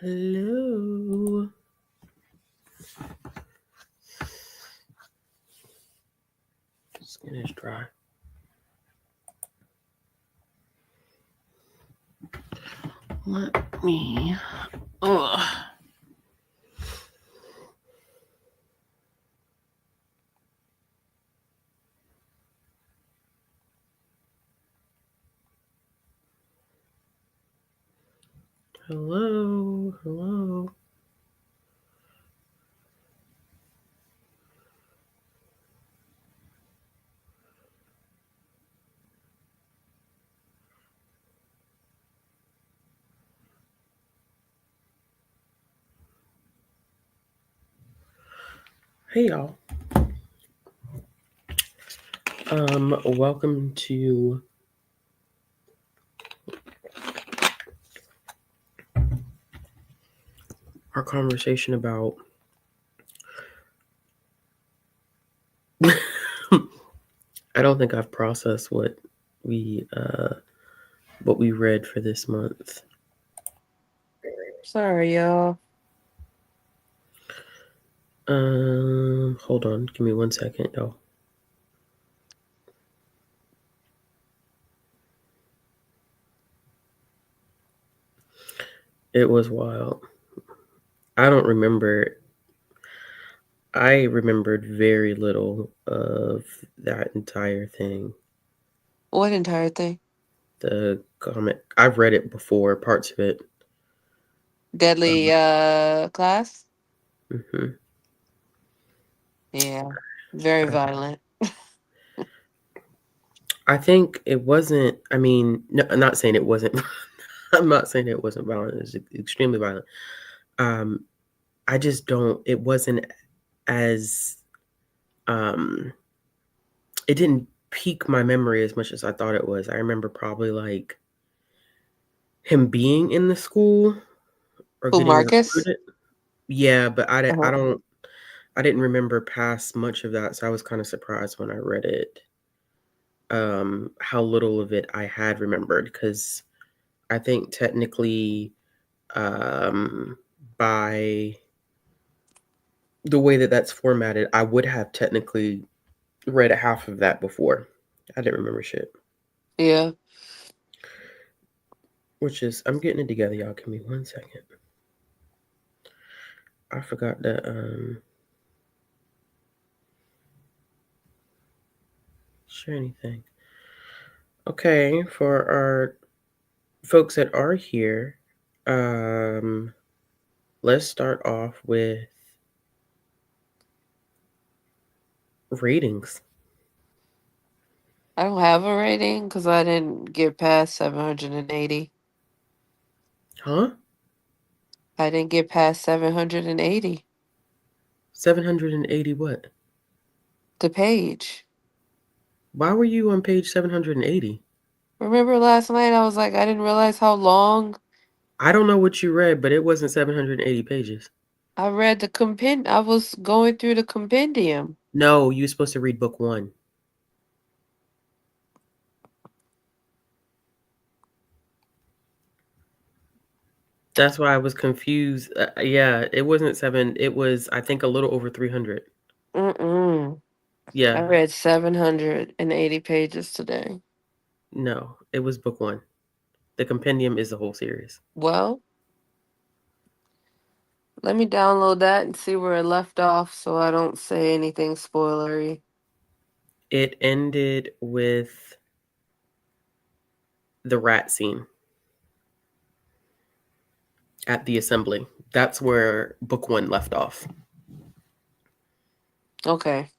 Hello. Skin is dry. Let me. Ugh. Hello. Hello. Hey y'all. Welcome to our conversation about I don't think I've processed we what we read for this month. Sorry, y'all. Hold on, give me 1 second, y'all. It was wild. I don't remember. I remembered very little of that entire thing. What entire thing? The comic. I've read it before, parts of it. Deadly class? hmm Yeah. Very violent. I think it wasn't. I mean, no, I'm not saying it wasn't. I'm not saying it wasn't violent. It's extremely violent. Um, I just don't. It wasn't as. Um, it didn't pique my memory as much as I thought it was. I remember probably like him being in the school or Who, getting Marcus? recruited. Yeah, but I Uh-huh. don't. I didn't remember past much of that, so I was kind of surprised when I read it. How little of it I had remembered, because I think technically, um, by the way that that's formatted, I would have technically read half of that before. I didn't remember shit. Yeah. Which is, I'm getting it together, y'all. Give me 1 second. I forgot to share anything. Okay, for our folks that are here, um, let's start off with ratings. I don't have a rating because I didn't get past 780. Huh? I didn't get past 780. 780 what? The page. Why were you on page 780? Remember last night I was like, I didn't realize how long I don't know what you read, but it wasn't 780 pages. I read the I was going through the compendium. No, you were supposed to read book one. That's why I was confused. Yeah, it wasn't seven. It was, I think, a little over 300. Mm-mm. I Yeah, read 780 pages today. no, it was book one. The compendium is the whole series. Well, let me download that and see where it left off so I don't say anything spoilery. It ended with the rat scene at the assembly. That's where book one left off. Okay.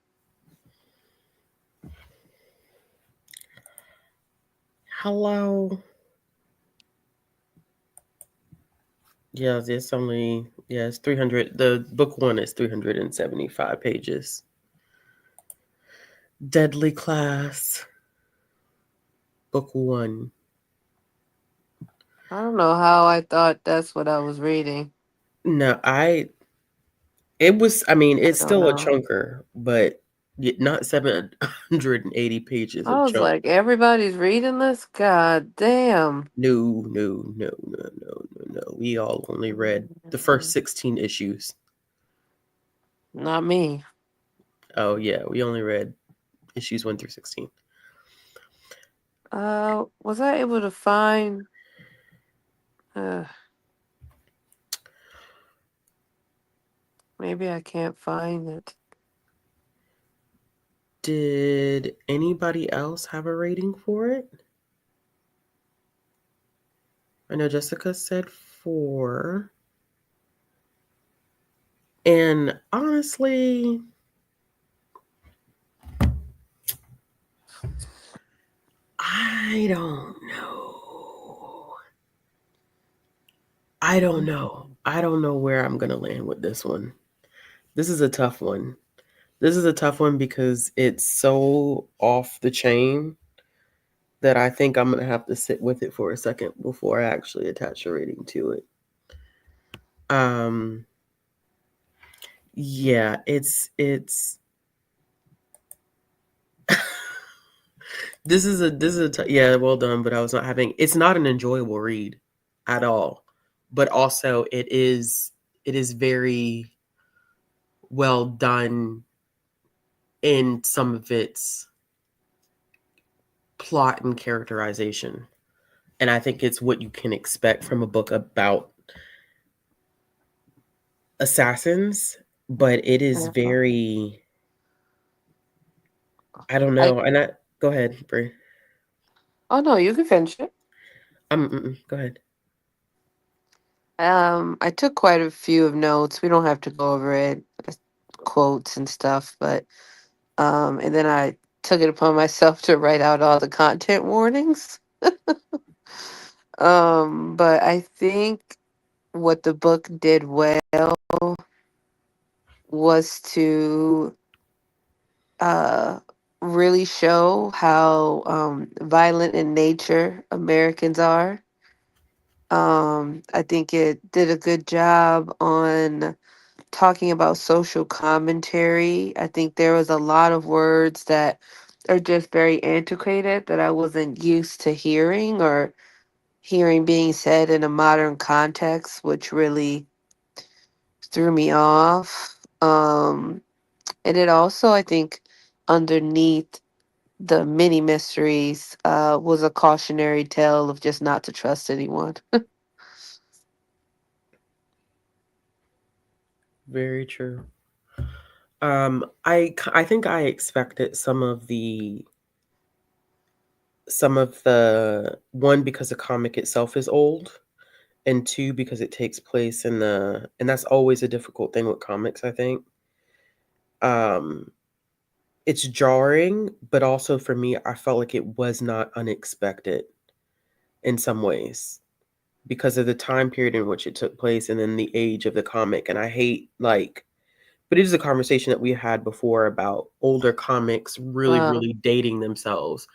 Hello. Yeah, it's 300. The book one is 375 pages. Deadly Class, book one. I don't know how I thought that's what I was reading. No, it was, I mean, I it's don't still a know. chunker, but not 780 pages I of was chunk. like, everybody's reading this? God damn. No, no, no, no, no, though. We all only read the first 16 issues. Not me. Oh yeah, we only read issues 1 through 16. Was I able to find? Uh, maybe I can't find it. Did anybody else have a rating for it? I know Jessica said 4. And honestly, I don't know. I don't know. I don't know where I'm going to land with this one. This is a tough one. This is a tough one because it's so off the chain that I think I'm going to have to sit with it for a second before I actually attach a rating to it. Um yeah, it's yeah, well done, but I was not having it's not an enjoyable read at all. But also it is very well done in some of its plot and characterization. And I think it's what you can expect from a book about assassins, but it is Yeah. very I don't I know. And I go ahead, Brie. Oh no, you can finish it. Go ahead. I took quite a few of notes. We don't have to go over it, quotes and stuff, but and then I took it upon myself to write out all the content warnings. But I think what the book did well was to uh really show how violent in nature Americans are. I think it did a good job on talking about social commentary. I think there was a lot of words that are just very antiquated that I wasn't used to hearing or hearing being said in a modern context, which really threw me off. And it also, I think, underneath the mini mysteries, was a cautionary tale of just not to trust anyone. Very true. I think I expected some of the one because the comic itself is old, and two because it takes place in the and that's always a difficult thing with comics, I think. Um, it's jarring, but also for me, I felt like it was not unexpected in some ways because of the time period in which it took place and then the age of the comic. And I hate but it is a conversation that we had before about older comics really, Uh, really dating themselves.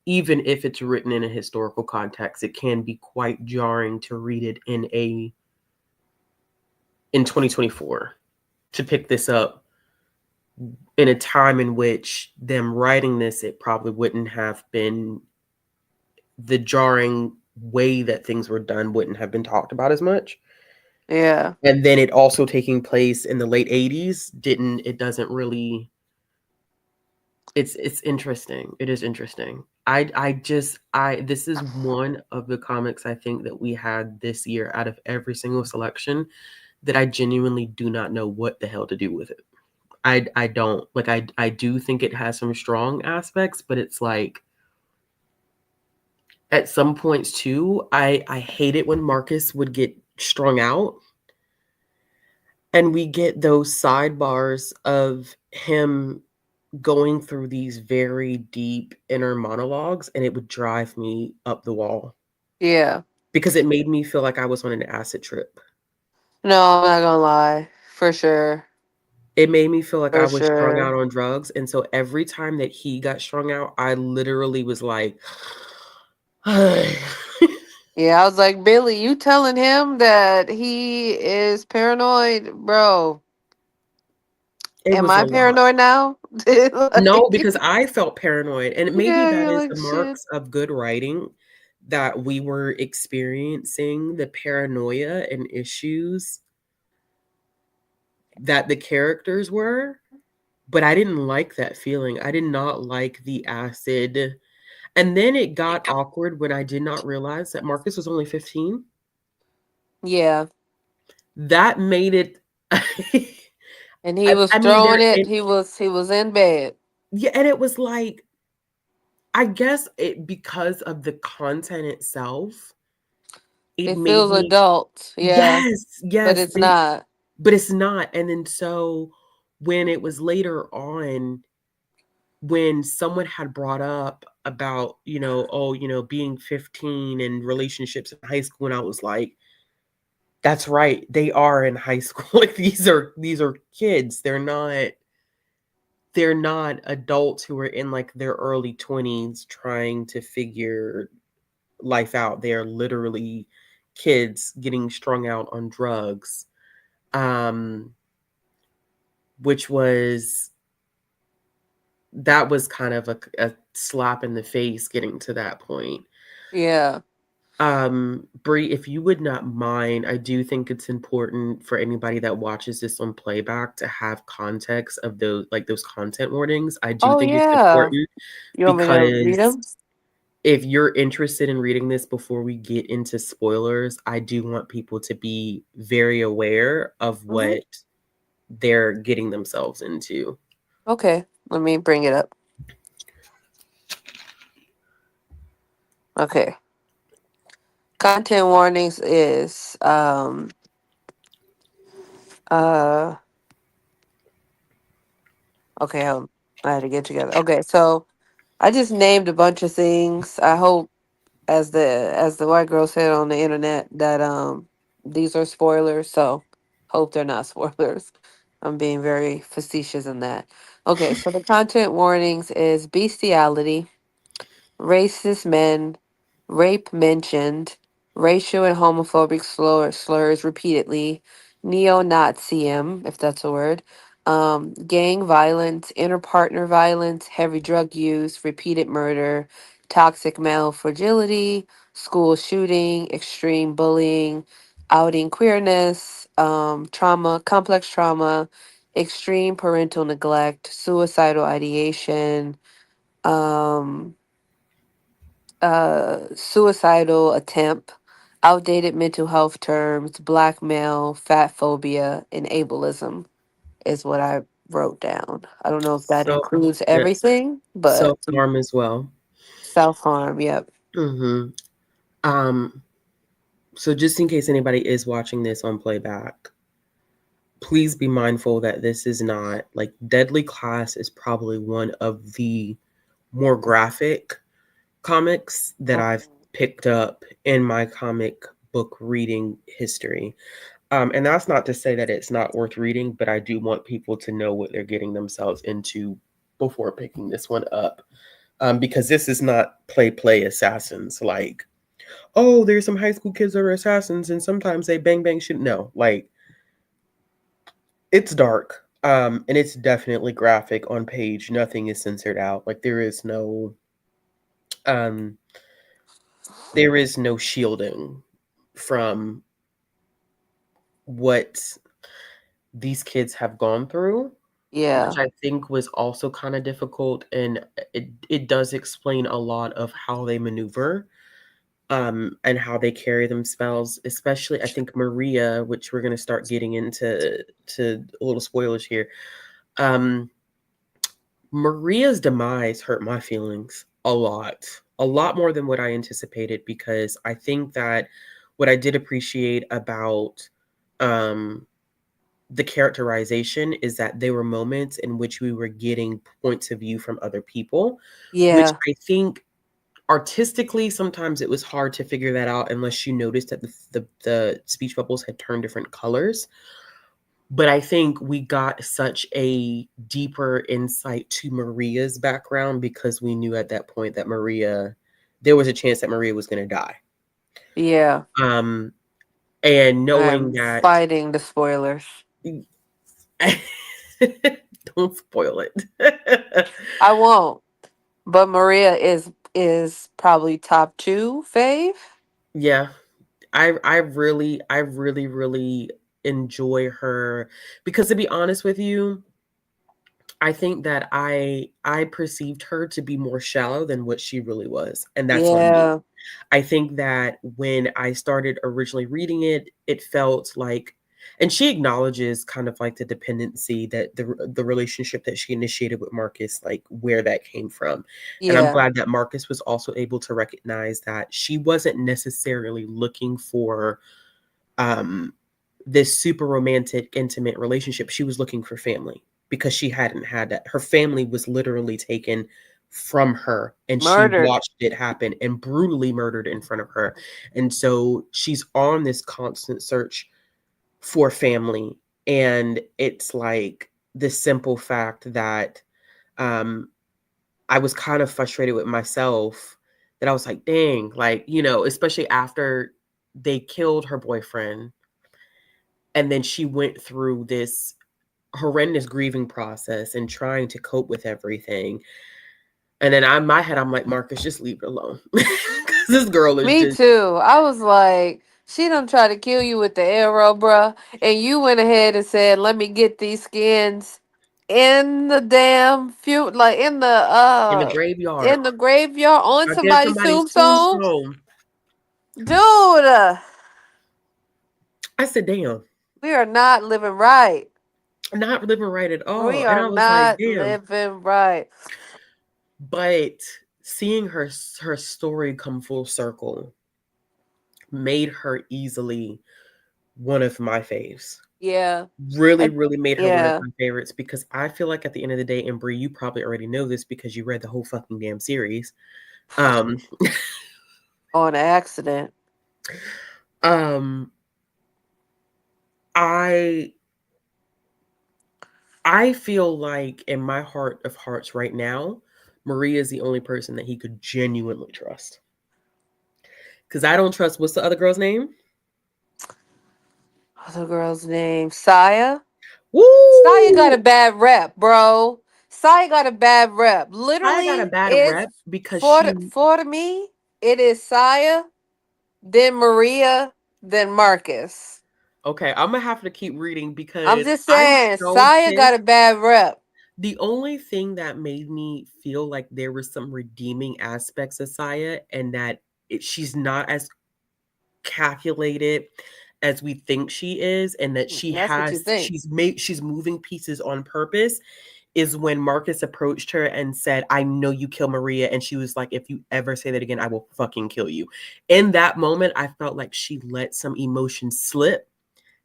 Even if it's written in a historical context, it can be quite jarring to read it in 2024 to pick this up in a time in which them writing this, it probably wouldn't have been the jarring way that things were done wouldn't have been talked about as much. yeah. And then it also taking place in the late 80s didn't it doesn't really it's interesting. It is interesting. I this is one of the comics I think that we had this year out of every single selection that I genuinely do not know what the hell to do with it. I don't like I do think it has some strong aspects, but it's like at some points too, I hate it when Marcus would get strung out and we get those sidebars of him going through these very deep inner monologues and it would drive me up the wall Yeah. because it made me feel like I was on an acid trip. No, I'm not gonna lie. For sure. It made me feel like I For was strung sure. out on drugs, and so every time that he got strung out, I literally was like, it Yeah, I was like, Billy, you telling him that he is paranoid? Bro, am was a I lot. paranoid now? No, Like, because I felt paranoid, and maybe yeah, that you're is like, the shit. marks of good writing that we were experiencing the paranoia and issues that the characters were, but I didn't like that feeling. I did not like the acid. And then it got awkward when I did not realize that Marcus was only 15. Yeah. That made it And he was I mean throwing there it. it, He was in bed. yeah, and it was like I guess it because of the content itself, it It made feels me adult. Yeah, yes, but yes, it's not. but it's not. And then so when it was later on, when someone had brought up about, oh, being 15 and relationships in high school, and I was like, that's right, they are in high school. Like these are kids. They're not adults who are in like their early 20s trying to figure life out. They're literally kids getting strung out on drugs. Um which was that was kind of a slap in the face getting to that point. Yeah. Bree, if you would not mind, I do think it's important for anybody that watches this on playback to have context of those content warnings. I do Oh think it's yeah. important You want me to read because them? if you're interested in reading this before we get into spoilers, I do want people to be very aware of Hmm. what they're getting themselves into. Okay. Let me bring it up. Okay. Content warnings is uh okay. I had to get together. Okay, so I just named a bunch of things. I hope, as the white girl said on the internet, that these are spoilers. So hope they're not spoilers. I'm being very facetious in that. Okay, so the content warnings is bestiality, racist men, rape mentioned, racial and homophobic slurs repeatedly, neo-Nazism, if that's a word, gang violence, interpartner violence, heavy drug use, repeated murder, toxic male fragility, school shooting, extreme bullying, outing queerness, trauma, complex trauma, extreme parental neglect, suicidal ideation, um, suicidal attempt, outdated mental health terms, blackmail, fat phobia, and ableism is what I wrote down. I don't know if that So includes yes, everything, but self-harm as well. self harm, yep. Mhm. Um, so just in case anybody is watching this on playback, please be mindful that this is not like Deadly Class is probably one of the more graphic comics that I've Mhm. picked up in my comic book reading history. And that's not to say that it's not worth reading, but I do want people to know what they're getting themselves into before picking this one up. Because this is not play assassins. Like, oh, there's some high school kids that are assassins, and sometimes they bang bang shit. No, like it's dark. And it's definitely graphic on page. Nothing is censored out. Like um there is no shielding from what these kids have gone through, which Yeah, I think was also kind of difficult, and it does explain a lot of how they maneuver, and how they carry themselves. Especially, I think Maria, which we're gonna start getting into to a little spoilers here. Um, Maria's demise hurt my feelings a lot more than what I anticipated, because I think that what I did appreciate about um the characterization is that there were moments in which we were getting points of view from other people, which yeah, I think artistically sometimes it was hard to figure that out unless you noticed that the speech bubbles had turned different colors. But I think we got such a deeper insight to Maria's background because we knew at that point that there was a chance that Maria was going to die. yeah. Um, and knowing I'm that, fighting the spoilers. don't spoil it. I won't, but Maria is is probably top two fave. Yeah. I really enjoy her because to be honest with you, I think that I perceived her to be more shallow than what she really was, and that's on me. Yeah, I think that when I started originally reading it, it felt like, and she acknowledges kind of like the dependency that the relationship that she initiated with Marcus, like where that came from. And I'm yeah, glad that Marcus was also able to recognize that she wasn't necessarily looking for um this super romantic intimate relationship. She was looking for family because she hadn't had that. Her family was literally taken from her and she murdered. watched it happen and brutally murdered in front of her. And so she's on this constant search for family, and it's like this simple fact that um I was kind of frustrated with myself, that I was like, dang, like, especially after they killed her boyfriend, and then she went through this horrendous grieving process and trying to cope with everything. And then in my head, I'm like, Marcus, just leave it alone. Because this girl is Me just too. I was like, she done try to kill you with the arrow, bruh. And you went ahead and said, let me get these skins in the damn like in the graveyard. in the graveyard on I did somebody's somebody's tombstone. tombstone. Dude, I said, damn, we are not living right. not living right at all. We And are I was like, not damn. living right. But seeing her story come full circle made her easily one of my faves. Yeah. Really, I, really made her one of yeah. my favorites because I feel like at the end of the day, and Brie, you probably already know this because you read the whole fucking damn series. Um, On accident. um, I I feel like in my heart of hearts right now, Maria is the only person that he could genuinely trust. Because I don't trust, what's the other girl's name? What's the girl's name? Saya? Saya got a Woo! bad rep, bro. Saya got a bad rep. I got a Literally, bad it's rep because she, for me, it is Saya, then Maria, then Marcus. okay, I'm gonna have to keep reading I'm because just I'm saying, so Saya got a pissed. bad rep. The only thing that made me feel like there was some redeeming aspects of Saya and that she's not as calculated as we think she is, and that That's what you think. she's moving pieces on purpose, is when Marcus approached her and said, I know you kill Maria. And she was like, if you ever say that again, I will fucking kill you. In that moment, I felt like she let some emotion slip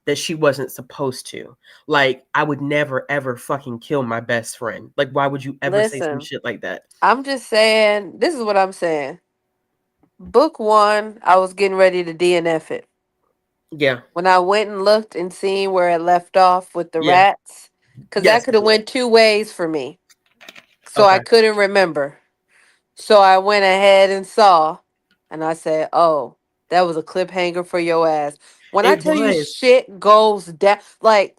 that she wasn't supposed to. Like, I would never ever fucking kill my best friend. Like, why would you ever say some Listen, shit like that? I'm just saying, this is what I'm saying. Book one, I was getting ready to DNF it. Yeah. When I went and looked and seen where it left off with the Yeah. rats, because that Yes. could have went two ways for me. So I Okay. couldn't remember. So I went ahead and saw, and I said, "Oh, that was a cliffhanger for your ass." When I It tell you was. shit goes down, like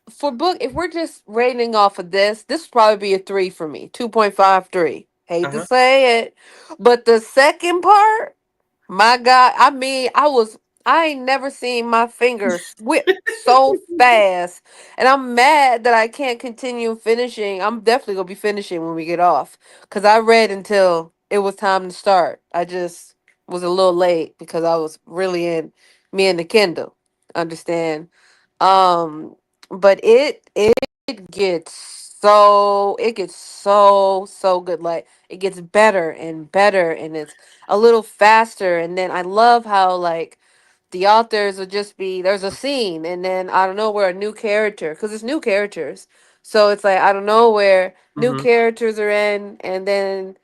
for book, if we're just rating off of this would probably be a three for me, 2.53. Hate to Uh-huh. say it, but the second part, my God, I mean, I ain't never seen my fingers whip so fast. And I'm mad that I can't continue finishing. I'm definitely gonna be finishing when we get off. Cause I read until it was time to start. I just was a little late because I was really in me and the Kindle. Understand? Um, but it gets so good. Like it gets better and better, and it's a little faster. And then I love how like the authors will just be there's a scene, and then I don't know where a new character, because it's new characters, so it's like I don't know where new Mm-hmm. characters are in, and then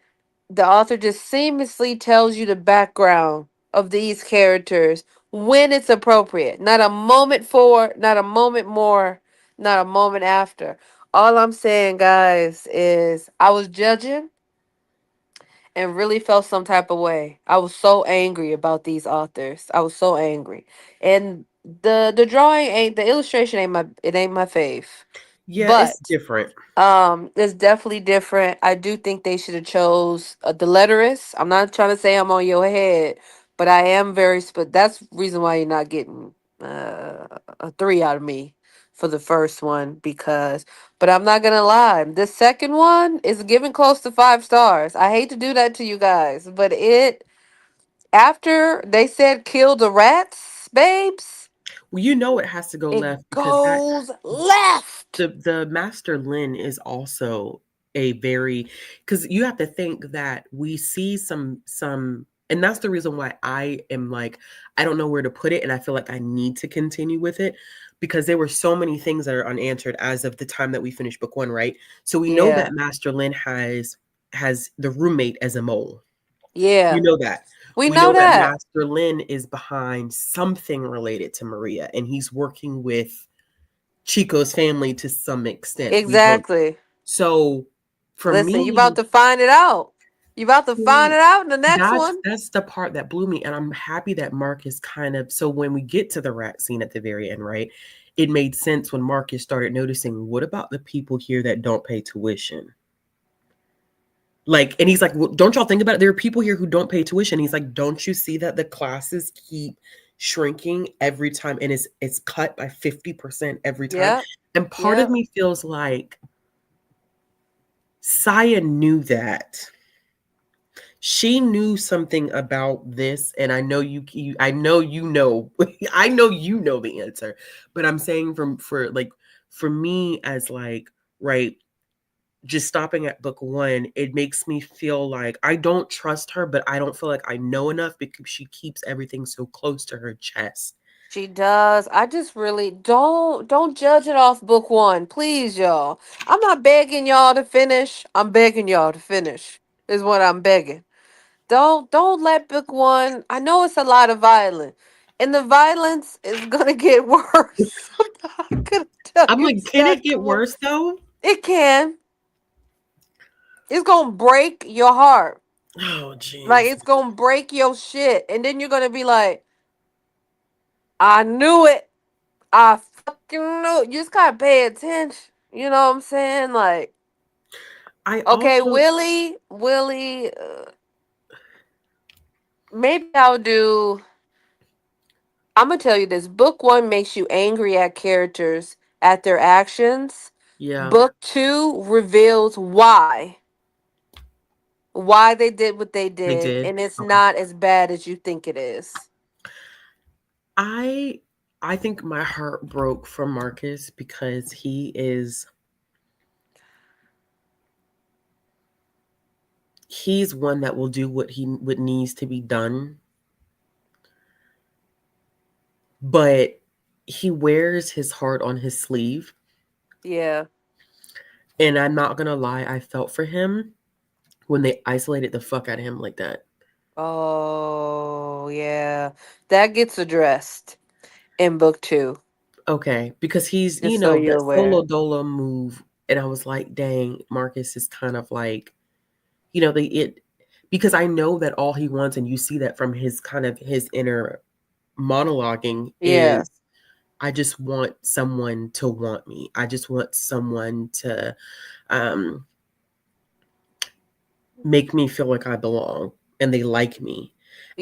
the author just seamlessly tells you the background of these characters when it's appropriate. Not a moment for, not a moment more, not a moment after. All I'm saying, guys, is I was judging and really felt some type of way. I was so angry about these authors. I was so angry. And the drawing ain't the illustration ain't my fave. Yeah, it's But different. it's definitely different. I do think they should have chose the letterist. I'm not trying to say I'm on your head, but I am very that's reason why you're not getting a 3 out of me for the first one, because but I'm not gonna lie, the second one is giving close to 5 stars. I hate to do that to you guys, but it after they said kill the rats, babes, Well, you know it has to go it left because that goes left. the Master Lin is also a very, because you have to think that we see some, and that's the reason why I am like, I don't know where to put it, and I feel like I need to continue with it because there were so many things that are unanswered as of the time that we finished book one, right? So we know Yeah. that Master Lin has the roommate as a mole. We Yeah. know that. We We know know that that. Master Lin is behind something related to Maria, and he's working with Chico's family to some extent. We don't. Exactly. So for Listen, you me, about to find it out. You about to find see, it out in the next that's one. that's the part that blew me, and I'm happy that Mark is kind of, so when we get to the rat scene at the very end, right? It made sense when Marcus started noticing, what about the people here that don't pay tuition? Like, and he's like, well, don't y'all think about it? There are people here who don't pay tuition. He's like, don't you see that the classes keep shrinking every time, and it's cut by 50% every time? Yep. And part of Yep. me feels like Saya knew that. She knew something about this, and I know I know you know, I know you know the answer, but I'm saying for me as like, right, just stopping at book one, it makes me feel like I don't trust her, but I don't feel like I know enough because she keeps everything so close to her chest. She does. I just really don't judge it off book one, please, y'all. I'm not begging y'all to finish. I'm begging y'all to finish. Is what I'm begging. Don't let book one. I know it's a lot of violence, and the violence is gonna get worse. I'm not gonna tell I'm you like, it's can it not get going. worse though? It can. It's gonna break your heart. Oh, Like jeez. it's gonna break your shit, and then you're gonna be like, "I knew it. I fucking knew." You just gotta pay attention. You know what I'm saying? Like, I okay, also, Willie. Maybe I'll do. I'm gonna tell you this. Book one makes you angry at characters at their actions. yeah, Book two reveals why they did what they they did, did. and it's Okay. not as bad as you think it is. I I think my heart broke for Marcus because he's one that will do what needs to be done, but he wears his heart on his sleeve. Yeah. And I'm not gonna lie, I felt for him when they isolated the fuck out of him like that. Oh, yeah. That gets addressed in book two, Okay, because he's, just so that you're aware. solo dolo move, and I was like, dang, Marcus is kind of like, they it because I know that all he wants, and you see that from his kind of his inner monologuing Yeah. is, I just want someone to want me. I just want someone to um make me feel like I belong and they like me.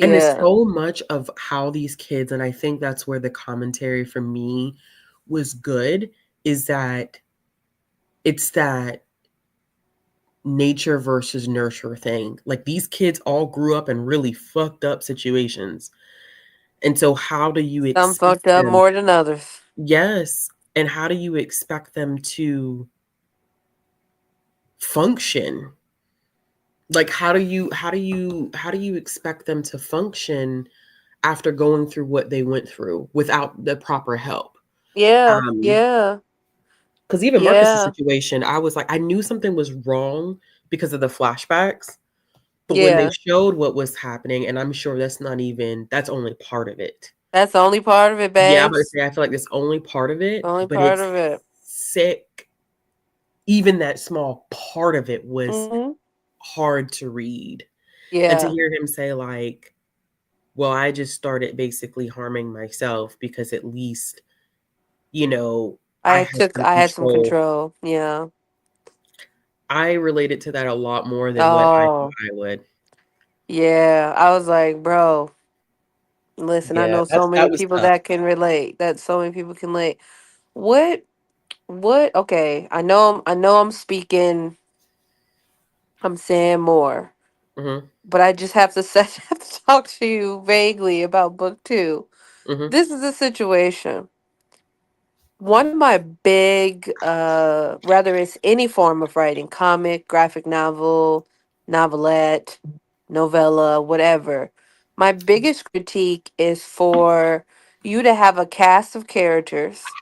And it's Yeah. so much of how these kids, and I think that's where the commentary for me was good, is that it's that nature versus nurture thing. Like these kids all grew up in really fucked up situations. And so how do you Some expect fucked up them? more than others. Yes. And how do you expect them to function? Like how do you expect them to function after going through what they went through without the proper help? Yeah. Um, Yeah. because even Marcus's Yeah. situation, I was like, I knew something was wrong because of the flashbacks, but when they Yeah. showed what was happening, and I'm sure that's only part of it. That's the only part of it, Yeah, I'm gonna babes. say I feel like that's only part of it, Only but part it's of it. sick. Even that small part of it was Hmm. hard to read. And to Yeah. hear him say, like, well, I just started basically harming myself because at least, you know, I had some I had some control. control. Yeah. I related to that a lot more than what I thought Oh, I would. yeah. I was like, bro, listen, I Yeah, know so that many was people tough. that can relate. That so many people can relate. What okay. I know I'm speaking, I'm saying more. Mhm, But I just have to say have to talk to you vaguely about book two. mhm, This is a situation. One of my big, rather it's any form of writing, comic, graphic novel, novelette, novella, whatever. My biggest critique is for you to have a cast of characters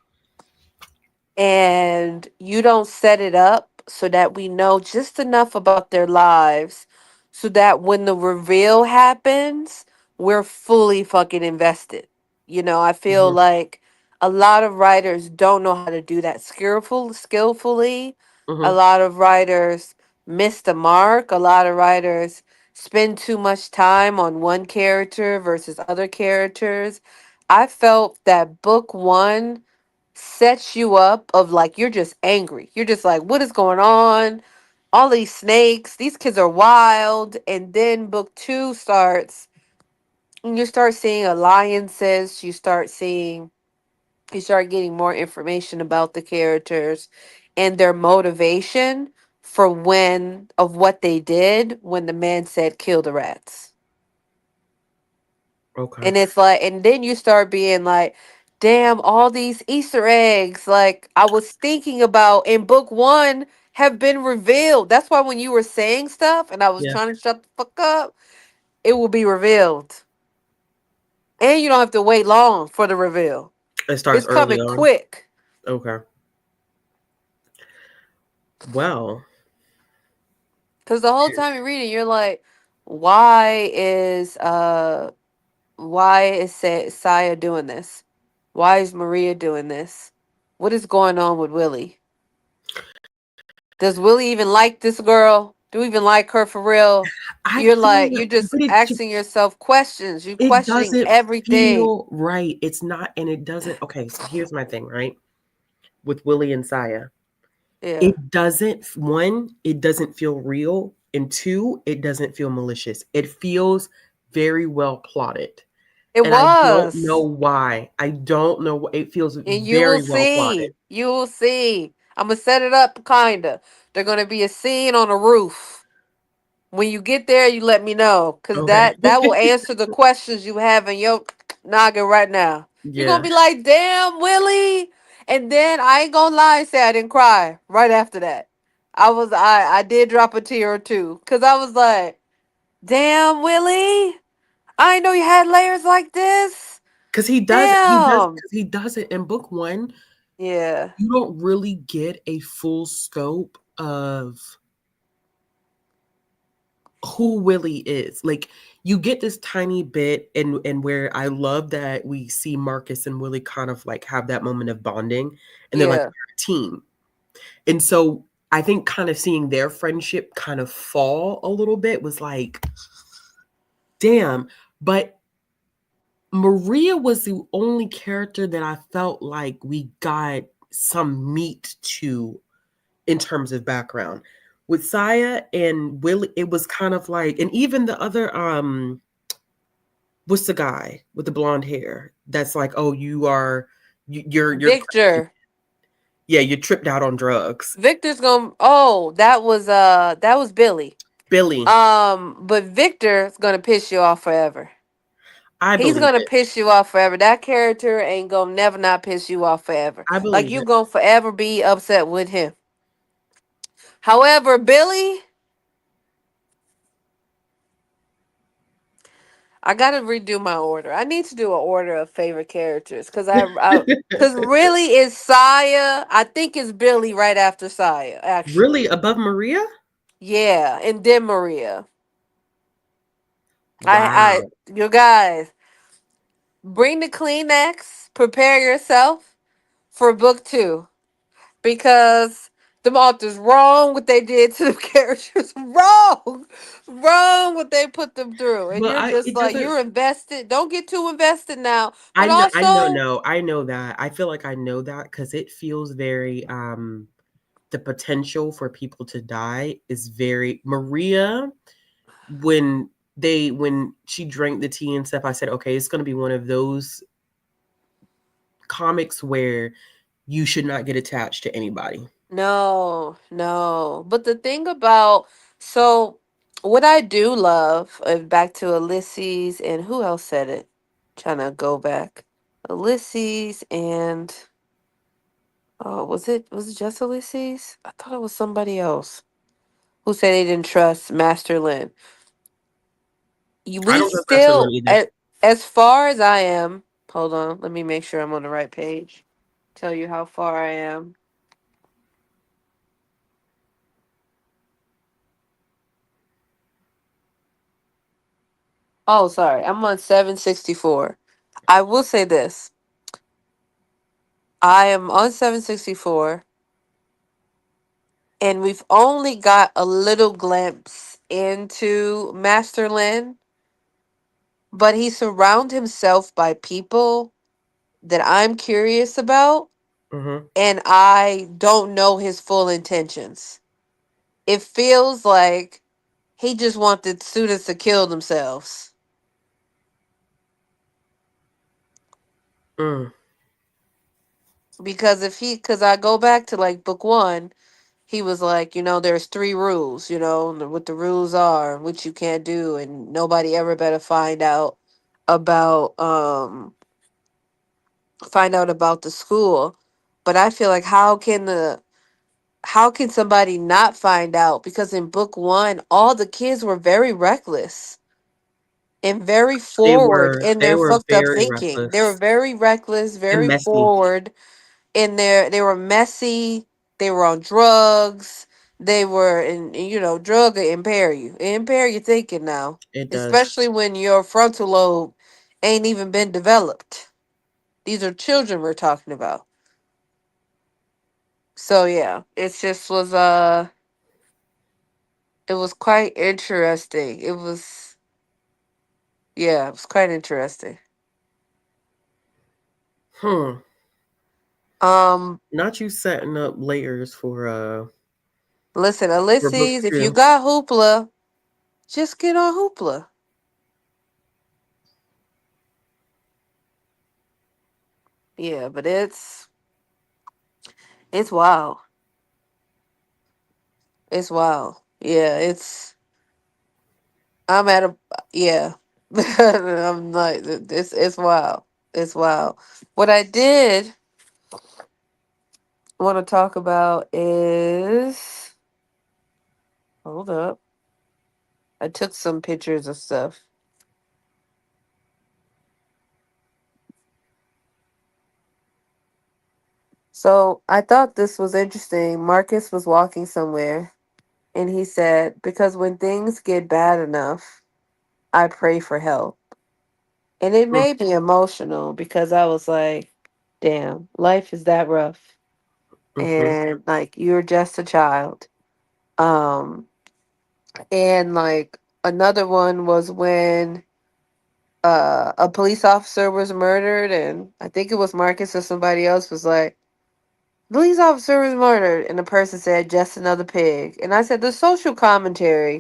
and you don't set it up so that we know just enough about their lives so that when the reveal happens, we're fully fucking invested. You know, I feel mhm, like a lot of writers don't know how to do that skillfully. A mhm. lot of writers miss the mark. A lot of writers spend too much time on one character versus other characters. I felt that book one sets you up of like you're just angry. You're just like, what is going on? All these snakes, these kids are wild. And then book two starts and you start seeing alliances, you start getting more information about the characters and their motivation for when of what they did when the man said kill the rats. Okay. And it's like, and then you start being like, damn, all these Easter eggs, like I was thinking about in book one, have been revealed. That's why when you were saying stuff and I was Yeah. trying to shut the fuck up, it will be revealed. And you don't have to wait long for the reveal. It starts It's early coming on. quick. Okay. Well, Because the whole time you're reading, you're like, why is Saya doing this? Why is Maria doing this? What is going on with Willie? Does Willie even like this girl? Do we even like her for real? I You're feel like, like, you're just but asking yourself questions. You're it questioning doesn't everything. feel right. It's not, and it doesn't. Okay, so here's my thing, right? With Willie and Saya, Yeah. it doesn't. One, it doesn't feel real, and two, it doesn't feel malicious. It feels very well plotted, It and I don't know was. why. I don't know. It feels And you will very well plotted. see. You will see. I'm going to set it up kinda. There's going to be a scene on a roof. When you get there, you let me know. Cause Okay. that will answer the questions you have in your noggin right now. You're gonna Yeah. be like, damn, Willie. And then I ain't gonna lie and say I didn't cry right after that. I did drop a tear or two. Cause I was like, damn, Willie. I didn't know you had layers like this. Because Damn. because he does it in book one. Yeah. You don't really get a full scope of who Willie is. Like you get this tiny bit and where I love that we see Marcus and Willie kind of like have that moment of bonding and they're like Yeah. we're a team. And so I think kind of seeing their friendship kind of fall a little bit was like, damn. But Maria was the only character that I felt like we got some meat to in terms of background. With Saya and Willie, it was kind of like, and even the other, what's the guy with the blonde hair? That's like, oh, you're crazy. Victor. Yeah, you're tripped out on drugs. Victor's gonna that was Billy. Billy, But Victor's gonna piss you off forever. I He's believe gonna it. piss you off forever. That character ain't gonna never not piss you off forever. I Like believe you it. gonna forever be upset with him. However, Billy, I gotta redo my order. I need to do an order of favorite characters because because really it's Saya. I think it's Billy right after Saya. Really Actually, above Maria? yeah, and then Maria. Wow. You guys bring the Kleenex. Prepare yourself for book two because Them authors wrong what they did to the characters. Wrong. Wrong what they put them through. And But you're I just it like, doesn't you're invested. Don't get too invested now. I But know I know also, no, I know that. I feel like I know that because it feels very, the potential for people to die is very Maria, when when she drank the tea and stuff, I said, "Okay, it's gonna be one of those comics where you should not get attached to anybody." no, no. But the thing about, so what I do love, back to Ulysses, and who else said it? Trying to go back. Ulysses and, oh, was it just Ulysses? I thought it was somebody else who said they didn't trust Master Lin. I We don't trust Master still, either. as far as I am, hold on, let me make sure I'm on the right page. Tell you how far I am. Oh, sorry. I'm on 764. I will say this. I am on 764, and we've only got a little glimpse into Master Lin, but he surrounds himself by people that I'm curious about, Mhm. and I don't know his full intentions. It feels like he just wanted students to kill themselves. Mm. Because because I go back to like book one, he was like, there's three rules, what the rules are, what you can't do, and nobody ever better about, find out about the school. But I feel like how can somebody not find out? Because in book one, all the kids were very reckless and very forward in They their were fucked up very thinking. They were reckless very reckless, and very messy. forward in their, they were messy, they were on drugs, they were in, drug will impair your thinking now, It does. especially when your frontal lobe ain't even been developed. These are children we're talking about. So yeah, it was quite interesting. It was quite interesting. Hmm. Um Not you setting up layers Listen, for book Ulysses, if you 2. got Hoopla, just get on Hoopla. Yeah, but it's wild. It's wild. Yeah, I'm at a, yeah. I'm like, it's wild. It's wild. What I did want to talk about is, hold up. I took some pictures of stuff. So I thought this was interesting. Marcus was walking somewhere and he said, because when things get bad enough, I pray for help. And it Mm. made me emotional because I was like, damn, life is that rough. Mhm. And like, you're just a child. Um, and like, another one was when a police officer was murdered, and I think it was Marcus or somebody else was like, police officer was murdered, and the person said, just another pig. And I said, the social commentary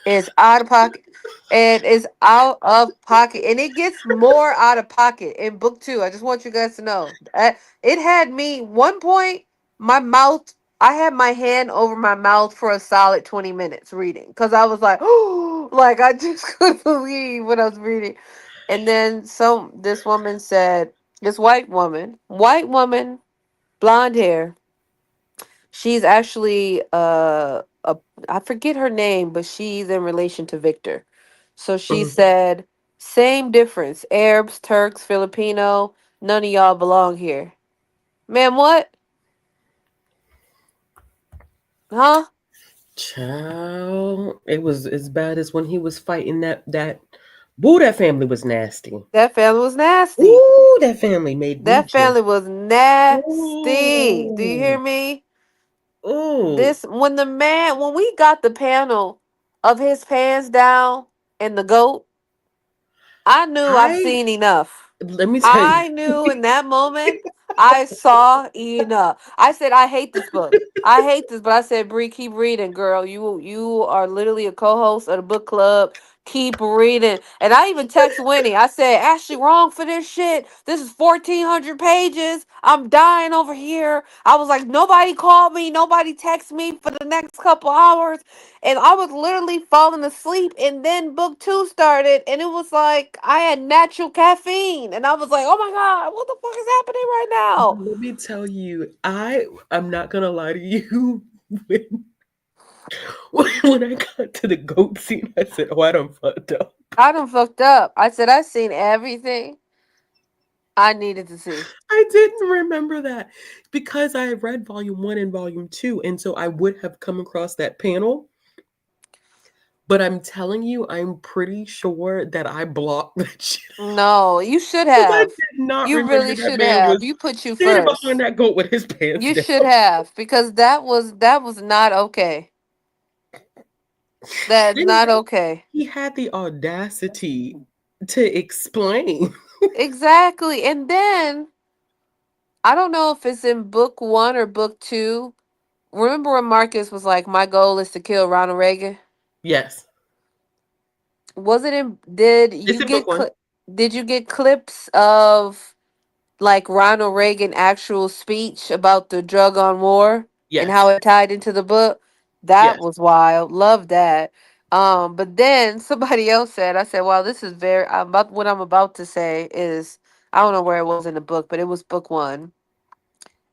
is out of pocket. And it's out of pocket. And it gets more out of pocket in book two. I just want you guys to know. It had me, one point, my mouth, I had my hand over my mouth for a solid 20 minutes reading. Because I was like, oh, like I just couldn't believe what I was reading. And then this woman said, this white woman, blonde hair, she's actually a, I forget her name, but she's in relation to Victor. So she Mhm. said, same difference. Arabs, Turks, Filipino, none of y'all belong here. Man, what? Huh? Child, it was as bad as when he was fighting that. Boo, that family was nasty. That family was nasty. Ooh, that family made me That just. family was nasty. Do you hear Ooh. me? Oh, This when we got the panel of his pants down and the goat, I knew I've I seen enough. let me tell you. I knew in that moment I saw enough. I said, I hate this book. I hate this, but I said, Bree, keep reading, girl. You are literally a co-host of the book club. Keep reading. And I even text Winnie. I said, Ashley wrong for this shit. This is 1,400 pages. I'm dying over here. I was like, nobody called me. Nobody texted me for the next couple hours. And I was literally falling asleep. And then book two started, and it was like I had natural caffeine, and I was like, "Oh my god, what the fuck is happening right now?" Let me tell you, I'm not gonna lie to you. When when I got to the goat scene, I said, "Oh, I done fucked up." I done fucked up. I said I seen everything I needed to see. I didn't remember that because I had read volume one and volume two, and so I would have come across that panel. But I'm telling you, I'm pretty sure that I blocked that shit No, you should because I have. did not You remember really that should man have. was You put you standing behind first. that goat with his pants You down. should have, because that was not okay. That's Then not okay. he had the audacity to explain. Exactly. And then I don't know if it's in book one or book two. Remember when Marcus was like, "My goal is to kill Ronald Reagan"? Yes, Was it in it's in book one. did you get clips of like Ronald Reagan actual speech about the drug on war and how Yes, it tied into the book? That yes. was wild. Love that. But then somebody else said, I said, "Wow, this is very about what I'm about to say is I don't know where it was in the book, but it was book one."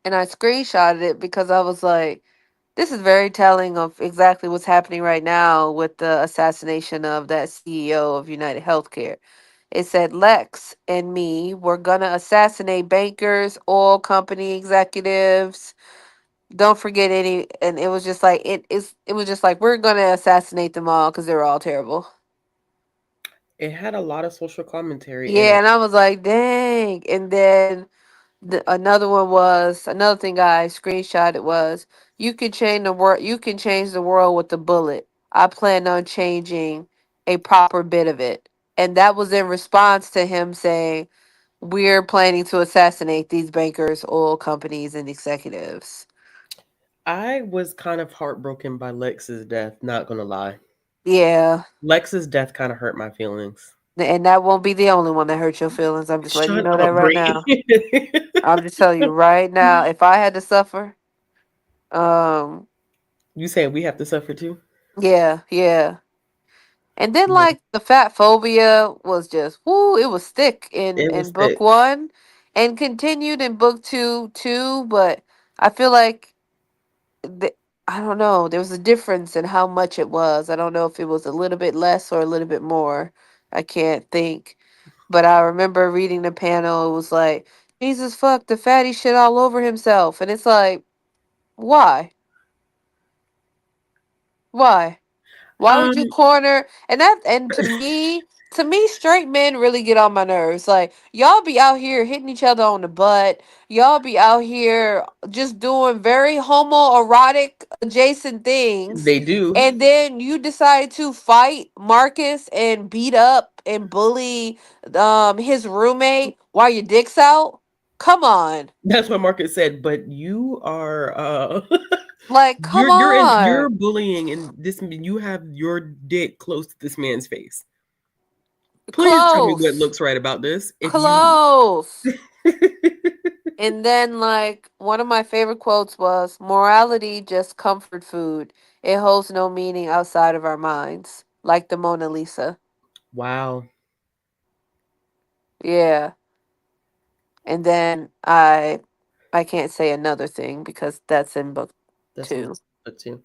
And I screenshotted it because I was like, this is very telling of exactly what's happening right now with the assassination of that CEO of United Healthcare. It said Lex and me were gonna assassinate bankers, oil company executives. Don't forget any, and it was just like it was just like we're gonna assassinate them all because they're all terrible. It had a lot of social commentary in Yeah, it. and I was like, dang. And then another one was another thing I screenshotted was you can change the world. You can change the world with a bullet. I plan on changing a proper bit of it, and that was in response to him saying we're planning to assassinate these bankers, oil companies, and executives. I was kind of heartbroken by Lex's death, not gonna lie. Yeah, Lex's death kind of hurt my feelings. and that won't be the only one that hurt your feelings. I'm just letting you Shut know that up, right Bree. now. I'm just telling you right now. If I had to suffer, um, You saying we have to suffer too? yeah, yeah. And then Yeah, like the fat phobia was just whoo, it was thick it in was book thick. one and continued in book two too, but I feel like I don't know, there was a difference in how much it was. I don't know if it was a little bit less or a little bit more. I can't think. But I remember reading the panel, it was like, Jesus fuck the fatty shit all over himself. And it's like, why? Why? Why would you Um, corner and to me straight men really get on my nerves. Like y'all be out here hitting each other on the butt. Y'all be out here just doing very homoerotic adjacent things. they do. And then you decide to fight Marcus and beat up and bully his roommate while your dick's out. Come on. That's what Marcus said. But you are Like come you're on. bullying, and this you have your dick close to this man's face. Please tell me what Close. looks right about this. If you Close. And then, like, one of my favorite quotes was morality just comfort food. It holds no meaning outside of our minds, like the Mona Lisa. wow, Yeah. And then I can't say another thing because that's in book that's in two. book two.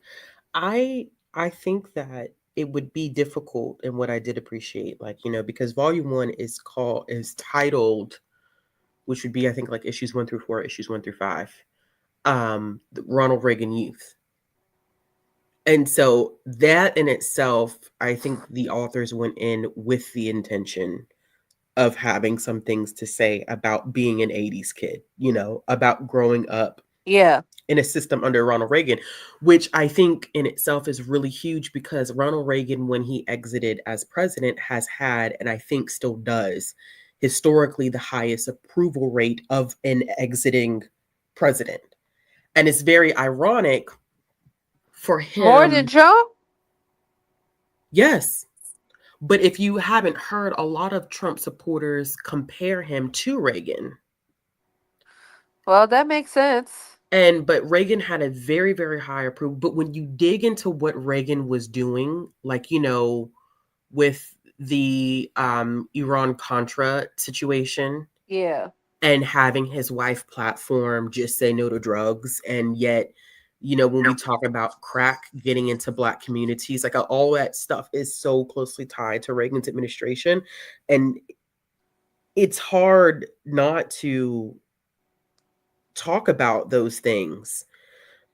I think that it would be difficult, and what I did appreciate, like because volume one is titled, which would be I think like issues one through four, issues one through five, the Ronald Reagan Youth. And so that in itself, I think the authors went in with the intention of having some things to say about being an 80s kid, about growing up Yeah. in a system under Ronald Reagan, which I think in itself is really huge because Ronald Reagan, when he exited as president, has had, and I think still does, historically the highest approval rate of an exiting president. And it's very ironic for More than him. Trump? Yes. But if you haven't heard, a lot of Trump supporters compare him to Reagan. Well, that makes sense. But Reagan had a very, very high approval. But when you dig into what Reagan was doing, like, with the Iran Contra situation Yeah. and having his wife platform just say no to drugs, and yet, when we talk about crack getting into black communities, like all that stuff is so closely tied to Reagan's administration. And it's hard not to talk about those things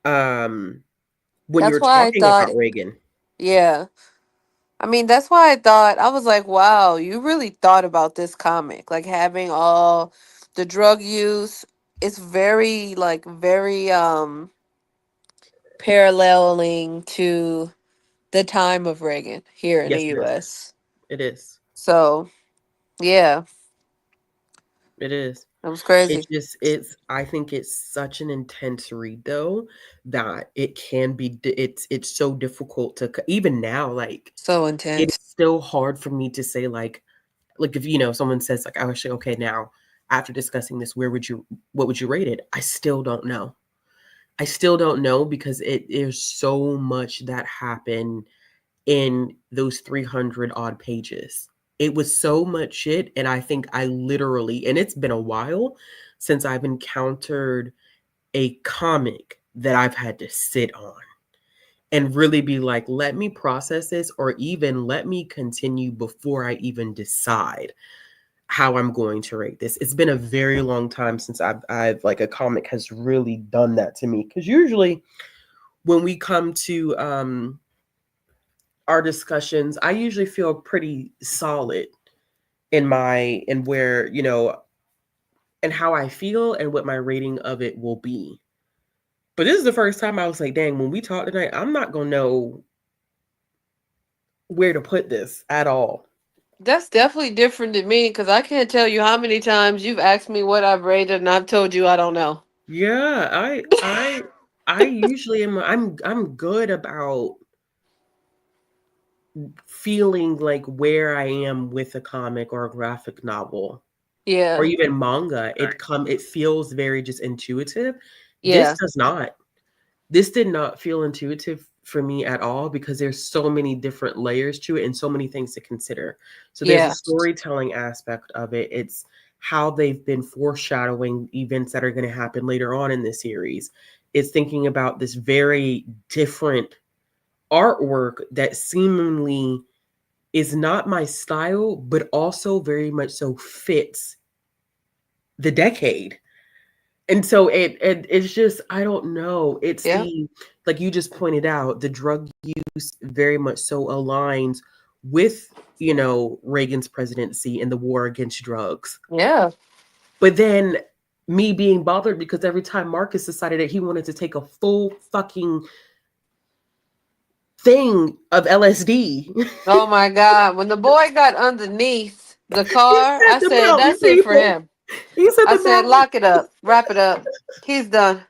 um when That's you're why I talking thought, about Reagan. yeah. I mean, that's why I thought, I was like, wow, you really thought about this comic. Like having all the drug use. It's very, like, very paralleling to the time of Reagan here in the Yes, it is. US. It is. So, yeah, It is. that was crazy. It's I think it's such an intense read though, that it can be it's so difficult to even now, like So it's intense. still hard for me to say, like if someone says like, I was like, okay, now after discussing this, what would you rate it? I still don't know. I still don't know because there's so much that happened in those 300 odd pages. It was so much shit. And I think I literally, and it's been a while since I've encountered a comic that I've had to sit on and really be like, let me process this, or even let me continue before I even decide how I'm going to rate this. It's been a very long time since I've like a comic has really done that to me. Because usually when we come to our discussions, I usually feel pretty solid in where, and how I feel and what my rating of it will be. But this is the first time I was like, dang, when we talk tonight, I'm not gonna know where to put this at all. That's definitely different than me because I can't tell you how many times you've asked me what I've rated and I've told you I don't know. Yeah, I usually am I'm good about feeling like where I am with a comic or a graphic novel or Yeah. even manga. It feels very just intuitive. This Yeah. does not. This did not feel intuitive for me at all because there's so many different layers to it and so many things to consider. So there's a Yeah. storytelling aspect of it. It's how they've been foreshadowing events that are going to happen later on in the series. It's thinking about this very different artwork that seemingly is not my style, but also very much so fits the decade. And so it's just, I don't know. It's Yeah. the, like you just pointed out, the drug use very much so aligns with, Reagan's presidency and the war against drugs. Yeah. But then me being bothered because every time Marcus decided that he wanted to take a full fucking thing of LSD, Oh my God. When the boy got underneath the he car, said I the said, mountain that's it for people. him. He said I the said, mountain. lock it up, wrap it up. He's done.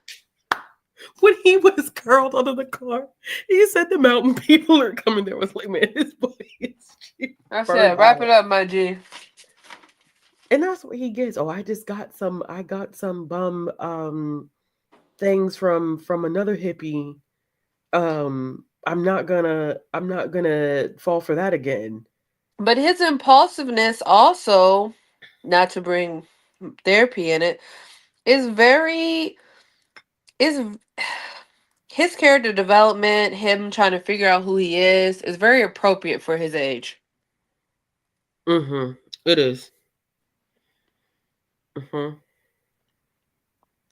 When he was curled under the car, he said the mountain people are coming. There was like, man, this boy is I burnt said, wrap it out. up, my G. And that's what he gets. Oh, I got some bum things from another hippie. I'm not gonna fall for that again. But his impulsiveness also, not to bring therapy in it, is very is his character development, him trying to figure out who he is very appropriate for his age. Mm-hmm. It is. Mm-hmm.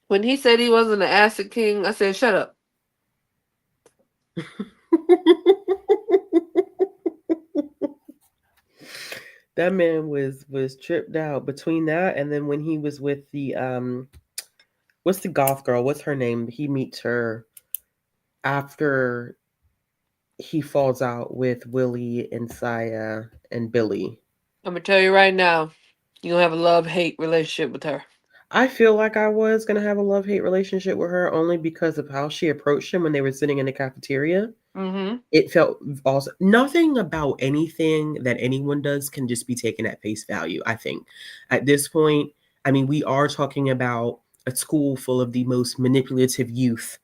When he said he wasn't an acid king, I said, shut up. That man was tripped out between that and then when he was with the what's the goth girl? What's her name? He meets her after he falls out with Willie and Saya and Billy. I'm gonna tell you right now, you gonna have a love hate relationship with her. I feel like I was gonna have a love hate relationship with her only because of how she approached him when they were sitting in the cafeteria. Mm-hmm. It felt also nothing about anything that anyone does can just be taken at face value. I think at this point, I mean, we are talking about a school full of the most manipulative youth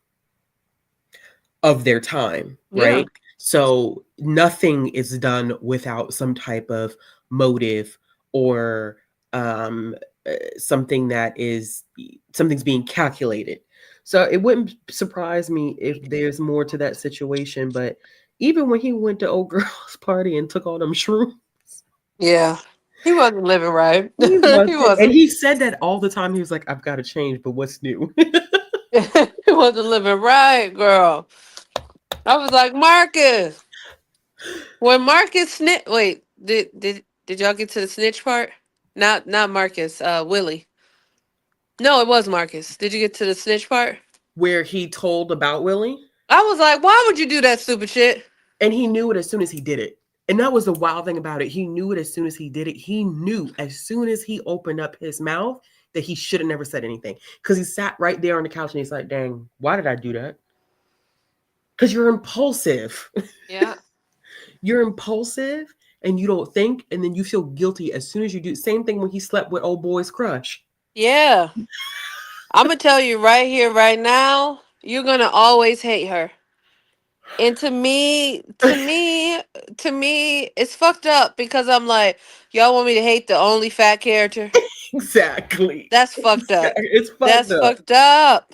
of their time, Yeah. right? So nothing is done without some type of motive or um, something that is something's being calculated. So it wouldn't surprise me if there's more to that situation. But even when he went to old girl's party and took all them shrooms, Yeah. He wasn't living right. he He wasn't, and wasn't. he said that all the time. He was like, "I've got to change, but what's new?" He wasn't living right, girl. I was like, Marcus. When Marcus snitch, wait, did y'all get to the snitch part? Not Marcus. Willie. No, it was Marcus. Did you get to the snitch part? Where he told about Willie. I was like, why would you do that stupid shit? And he knew it as soon as he did it. And that was the wild thing about it. He knew it as soon as he did it. He knew as soon as he opened up his mouth that he should have never said anything. Because he sat right there on the couch and he's like, dang, why did I do that? Because you're impulsive. Yeah. You're impulsive and you don't think, and then you feel guilty as soon as you do. Same thing when he slept with old boy's crush. Yeah. I'm gonna tell you right here, right now, you're gonna always hate her. And to me, it's fucked up because I'm like, y'all want me to hate the only fat character? Exactly. That's fucked up. It's fucked That's up. fucked up.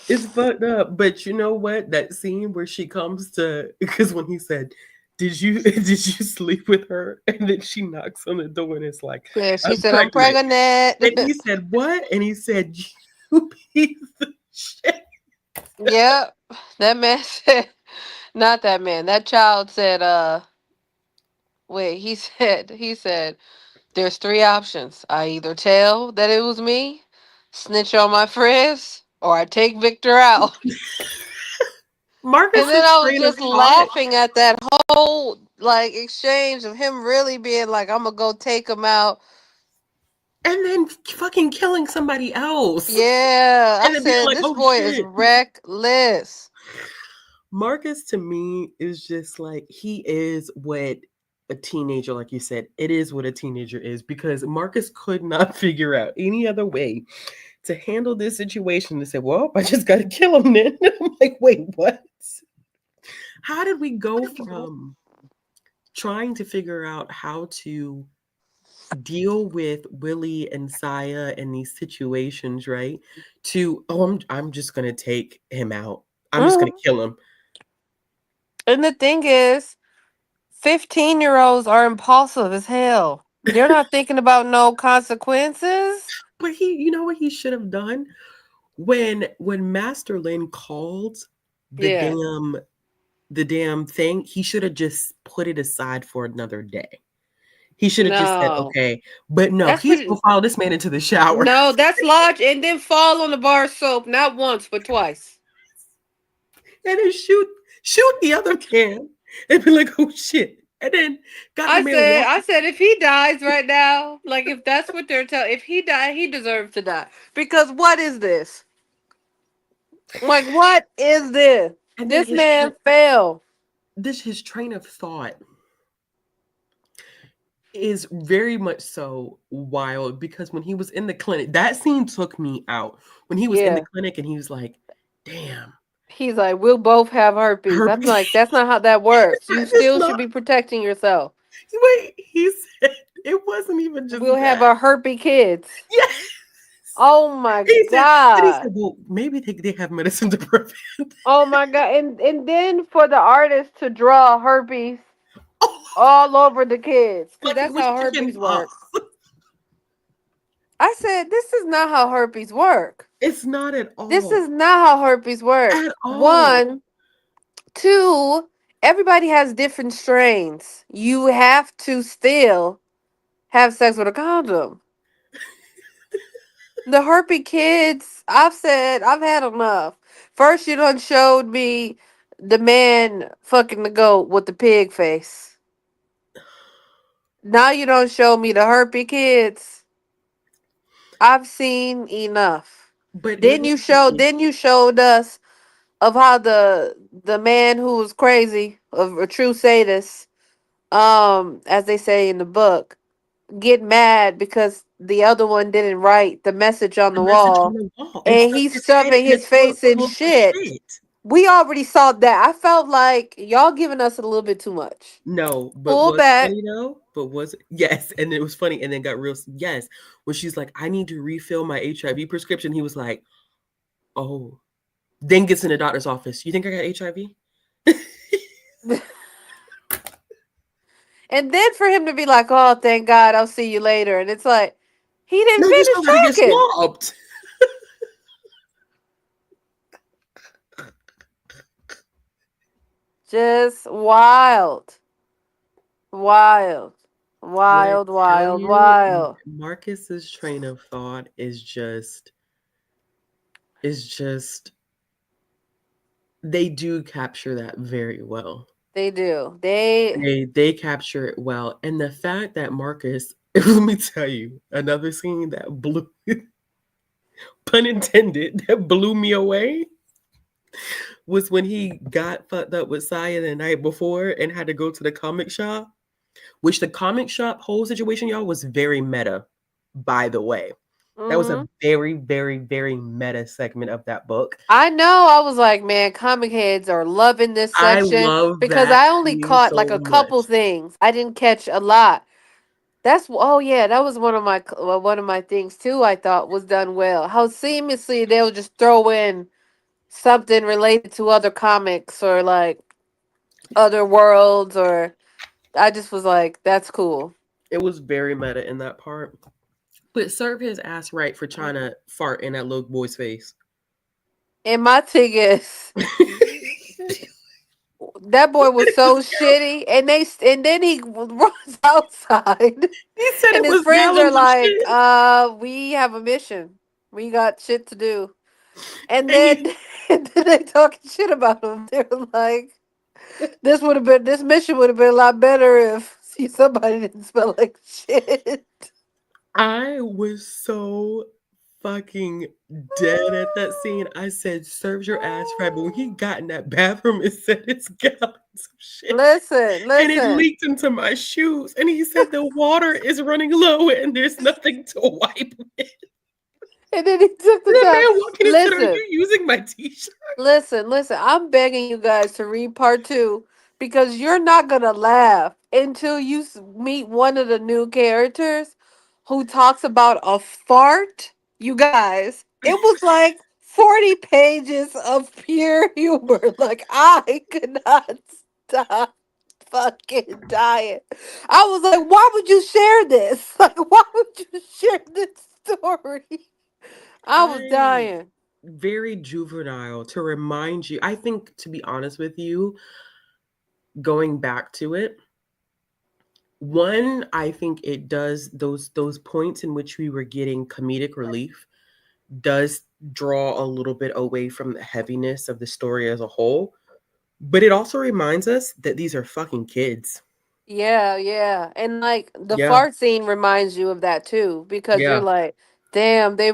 It's fucked up. But you know what? That scene where she comes to because when he said, "Did you did you sleep with her?" And then she knocks on the door and it's like, Yeah, she "I'm said I'm pregnant." And pregnant. he said, "What?" And he said, "You piece of shit." Yep. That man said, not that man. That child said, wait, he said, there's three options. I either tell that it was me, snitch on my friends, or I take Victor out. And then Marcus's I was train of just thought. laughing at that whole like exchange of him really being like, I'm gonna go take him out. And then fucking killing somebody else. Yeah. I And then being said, like, this "Oh boy is shit." reckless. Marcus to me is just like he is what a teenager, like you said, it is what a teenager is because Marcus could not figure out any other way to handle this situation to say, well, I just got to kill him then. I'm like, wait, what? How did we go from trying to figure out how to deal with Willie and Saya in these situations, right? To, oh, I'm just going to take him out. I'm just going to Mhm. kill him. And the thing is, 15-year-olds are impulsive as hell. They're not thinking about no consequences. But you know what he should have done? When Master Lin called the Yeah. damn the damn thing, he should have just put it aside for another day. He should have just said, No. "Okay," but no, That's he's what. gonna follow this man into the shower No, that's lodge and then fall on the bar of soap not once but twice. and then shoot the other man and be like, "Oh shit!" And then got the I man said, I walking. said, if he dies right now, like if that's what they're telling, if he died, he deserves to die. Because what is this? Like, what is this? And then This man fell. his train of thought is very much so wild because when he was in the clinic, that scene took me out. When he was in the Yeah. clinic and he was like, "Damn, He's like, we'll both have herpes. I'm herpes." like, that's not how that works. You It's still should not. be protecting yourself. Wait, he said it wasn't even just We'll have that. our herpy kids. Yes. Oh my He said, God. well, maybe they have medicine to prevent. Oh my God. And then for the artist to draw herpes Oh, all over the kids, because like it that's was how chicken herpes pox. work. I said, this is not how herpes work. It's not at This all. is not how herpes work. At all. One, two, everybody has different strains. You have to still have sex with a condom. The herpy kids, I've said I've had enough. First you done showed me the man fucking the goat with the pig face. Now you don't show me the herpy kids. I've seen enough. But what is funny? Then you showed us of how the man who was crazy, of a true sadist, as they say in the book, get mad because the other one didn't write the message on The the message on wall, the wall and and stuck he's his head stuffing in the his toilet face in full of shit. shit. We already saw that. I felt like y'all giving us a little bit too much. No, but Pull what's back. funny though? But was yes, and it was funny, and then got real. Yes, when she's like, "I need to refill my HIV prescription," he was like, "Oh." Then gets in the doctor's office. You think I got HIV? And then for him to be like, "Oh, thank God, I'll see you later," and it's like he didn't No, you still finish got to get talking. swabbed. Just wild, wild, When I wild, tell wild, you, wild. Marcus's train of thought is just they do capture that very well. They do. They They capture it well, and the fact that Marcus, let me tell you, another scene that blew, pun intended, that blew me away was when he got fucked up with Saya the night before and had to go to the comic shop. Which the comic shop whole situation, y'all, was very meta. By the way, that was a Mhm. very, very, very meta segment of that book. I know. I was like, man, comic heads are loving this I section love because that I only scene caught like so a couple much. things. I didn't catch a lot. That's oh yeah, that was one of my things too. I thought was done well. How seamlessly they'll just throw in something related to other comics or like other worlds or I just was like, that's cool. It was very meta in that part. But serve his ass right for trying to fart in that little boy's face. And my thing is, He that boy was said it so was yellow. shitty, and then he runs outside, He said and it his was friends yellow are and like, shit. we have a mission, we got shit to do," and And then he and then they talking shit about him. They're like, this mission would have been a lot better if somebody didn't smell like shit." I was so fucking dead at that scene. I said, serves your ass right. But when he got in that bathroom, it said it's gallons of shit. Listen, And it listen. leaked into my shoes. And he said the water is running low and there's nothing to wipe with. And then he took the The time. man walking and said, "Are Listen, you using my t-shirt?" listen. I'm begging you guys to read part two because you're not gonna laugh until you meet one of the new characters who talks about a fart. You guys, it was like 40 pages of pure humor. Like I could not stop fucking dying. I was like, why would you share this? Like, why would you share this story? I was I dying. very juvenile to remind you. I think, to be honest with you, going back to it, one, I think it does those points in which we were getting comedic relief does draw a little bit away from the heaviness of the story as a whole. But it also reminds us that these are fucking kids. Yeah, yeah. And like the Yeah, fart scene reminds you of that too because you're yeah. like, damn, they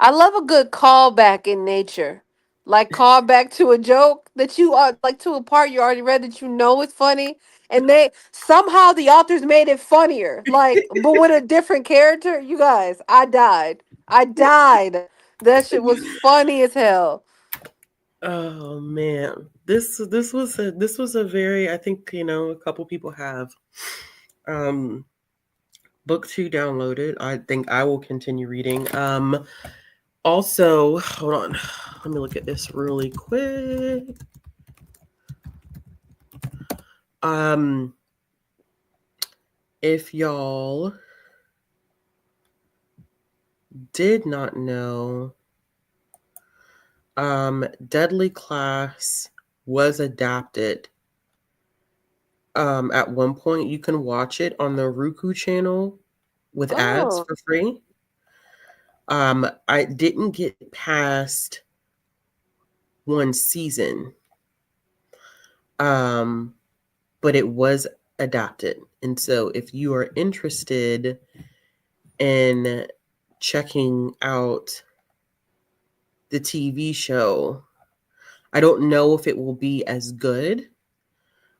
I love a good callback in nature. Like callback to a joke that you are like to a part you already read that you know is funny and they somehow the authors made it funnier. Like but with a different character. You guys, I died. I died. That shit was funny as hell. Oh man, this was a very, I think, a couple people have um book two downloaded. I think I will continue reading. Also, hold on, let me look at this really quick. Um, if y'all did not know, Deadly Class was adapted. At one point, you can watch it on the Roku channel with ads Oh. for free. I didn't get past one season, um, but it was adapted. And so, if you are interested in checking out the TV show, I don't know if it will be as good.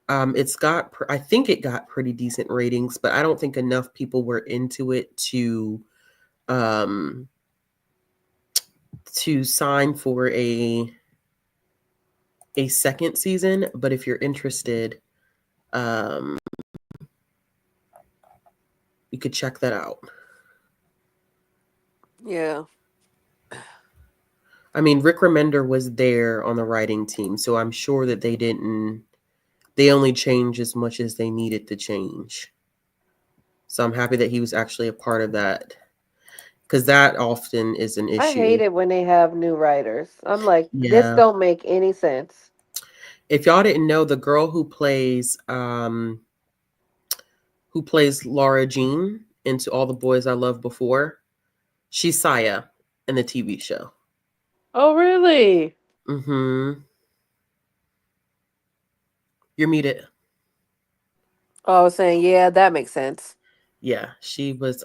I think it got pretty decent ratings, but I don't think enough people were into it um, to sign for a second season. But if you're interested, um, you could check that out. Yeah. I mean, Rick Remender was there on the writing team, so I'm sure that they only changed as much as they needed to change. So I'm happy that he was actually a part of that because that often is an I hate issue. it when they have new writers. I'm like, this Yeah. don't make any sense. If y'all didn't know, the girl who plays Laura Jean into All the Boys I Loved Before, she's Saya in the TV show. Oh, really? Mm-hmm. You're muted. Oh, I was saying, yeah, that makes sense. Yeah, she was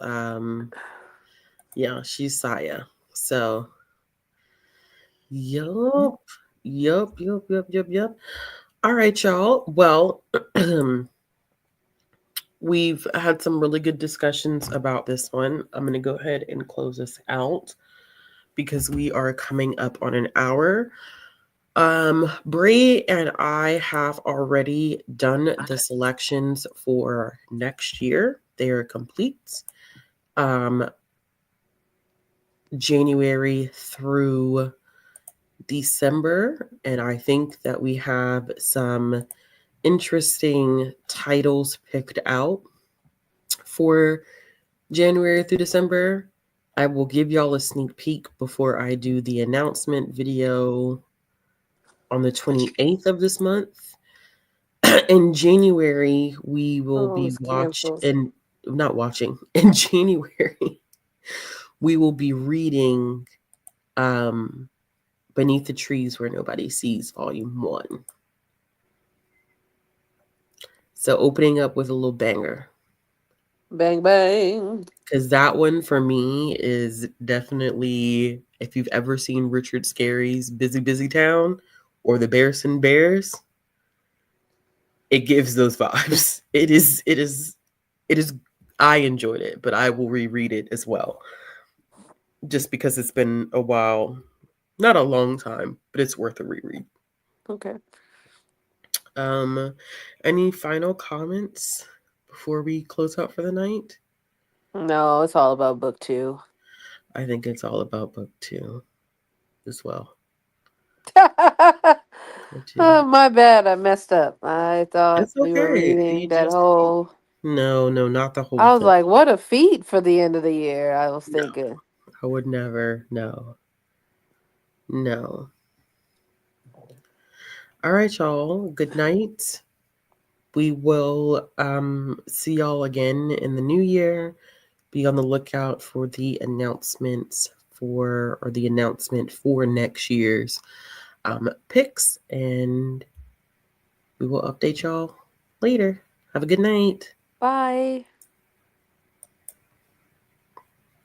yeah, she's Saya. So yup. Yup. All right, y'all. Well, we've had some really good discussions about this one. I'm gonna go ahead and close this out because we are coming up on an hour. Bree and I have already done the selections for next year. They are complete. Um, January through December, and I think that we have some interesting titles picked out for January through December. I will give y'all a sneak peek before I do the announcement video on the 28th of this month. In January, we will Oh, be it's canceled. not watching. In January, we will be reading um Beneath the Trees Where Nobody Sees, Volume 1. So opening up with a little banger. Bang, bang. Because that one for me is definitely, if you've ever seen Richard Scarry's Busy Town or the Bearson Bears, it gives those vibes. It is I enjoyed it, but I will reread it as well. Just because it's been a while. Not a long time, but it's worth a reread. Okay. Um any final comments before we close out for the night? No, it's all about book two. I think it's all about book 2 as well. I Oh, do. my bad. I messed up. I thought It's we were okay. reading You that just whole. no, not the whole I was thing. like, what a feat for the end of the year. I was No, thinking. I would never. No, no. All right, y'all. Good night. We will see y'all again in the new year. Be on the lookout for the announcements or the announcement for next year's picks, and we will update y'all later. Have a good night. Bye.